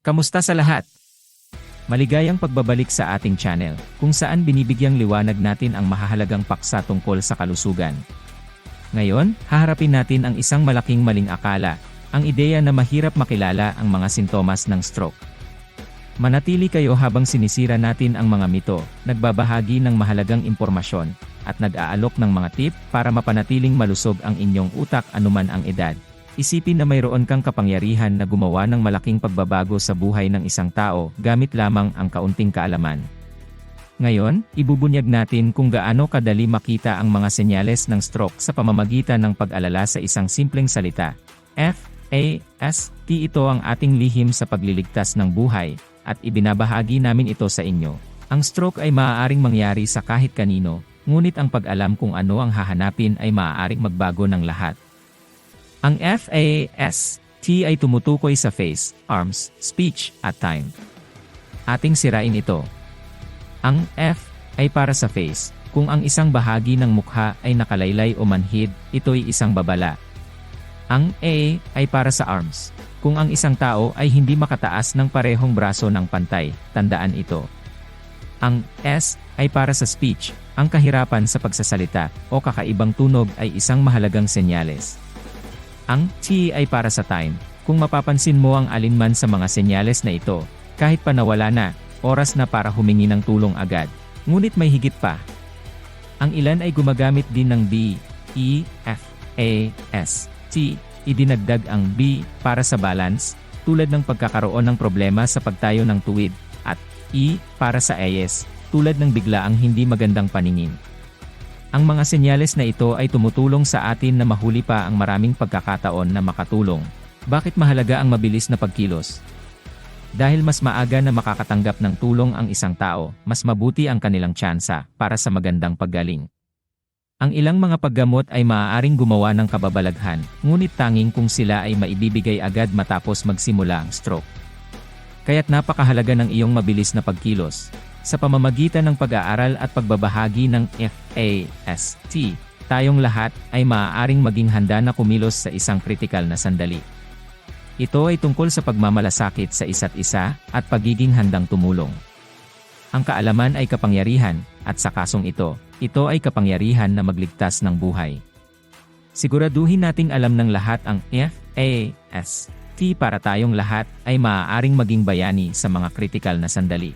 Kamusta sa lahat? Maligayang pagbabalik sa ating channel, kung saan binibigyang liwanag natin ang mahahalagang paksa tungkol sa kalusugan. Ngayon, haharapin natin ang isang malaking maling akala, ang ideya na mahirap makilala ang mga sintomas ng stroke. Manatili kayo habang sinisira natin ang mga mito, nagbabahagi ng mahalagang impormasyon, at nag-aalok ng mga tip para mapanatiling malusog ang inyong utak anuman ang edad. Isipin na mayroon kang kapangyarihan na gumawa ng malaking pagbabago sa buhay ng isang tao gamit lamang ang kaunting kaalaman. Ngayon, ibubunyag natin kung gaano kadali makita ang mga senyales ng stroke sa pamamagitan ng pag-alala sa isang simpleng salita. FAST. Ito ang ating lihim sa pagliligtas ng buhay, at ibinabahagi namin ito sa inyo. Ang stroke ay maaaring mangyari sa kahit kanino, ngunit ang pag-alam kung ano ang hahanapin ay maaaring magbago ng lahat. Ang FAST ay tumutukoy sa face, arms, speech, at time. Ating sirain ito. Ang F ay para sa face. Kung ang isang bahagi ng mukha ay nakalaylay o manhid, ito'y isang babala. Ang A ay para sa arms. Kung ang isang tao ay hindi makataas ng parehong braso ng pantay, tandaan ito. Ang S ay para sa speech. Ang kahirapan sa pagsasalita o kakaibang tunog ay isang mahalagang senyales. Ang T ay para sa time. Kung mapapansin mo ang alinman sa mga senyales na ito, kahit pa nawala na, oras na para humingi ng tulong agad. Ngunit may higit pa. Ang ilan ay gumagamit din ng B, E, F, A, S, T. Idinagdag ang B para sa balance, tulad ng pagkakaroon ng problema sa pagtayo ng tuwid, at E para sa AS, tulad ng biglaang hindi magandang paningin. Ang mga senyales na ito ay tumutulong sa atin na mahuli pa ang maraming pagkakataon na makatulong. Bakit mahalaga ang mabilis na pagkilos? Dahil mas maaga na makakatanggap ng tulong ang isang tao, mas mabuti ang kanilang tsansa para sa magandang paggaling. Ang ilang mga paggamot ay maaaring gumawa ng kababalaghan, ngunit tanging kung sila ay maibibigay agad matapos magsimula ang stroke. Kaya't napakahalaga ng iyong mabilis na pagkilos. Sa pamamagitan ng pag-aaral at pagbabahagi ng FAST, tayong lahat ay maaaring maging handa na kumilos sa isang kritikal na sandali. Ito ay tungkol sa pagmamalasakit sa isa't isa at pagiging handang tumulong. Ang kaalaman ay kapangyarihan, at sa kasong ito ay kapangyarihan na magligtas ng buhay. Siguraduhin nating alam ng lahat ang FAST para tayong lahat ay maaaring maging bayani sa mga kritikal na sandali.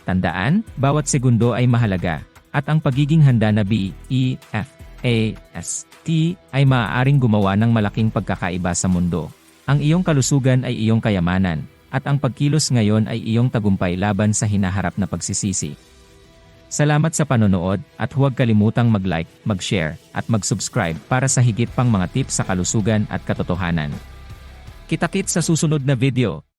Tandaan, bawat segundo ay mahalaga, at ang pagiging handa na BEFAST ay maaaring gumawa ng malaking pagkakaiba sa mundo. Ang iyong kalusugan ay iyong kayamanan, at ang pagkilos ngayon ay iyong tagumpay laban sa hinaharap na pagsisisi. Salamat sa panonood, at huwag kalimutang mag-like, mag-share, at mag-subscribe para sa higit pang mga tips sa kalusugan at katotohanan. Kita-kits sa susunod na video.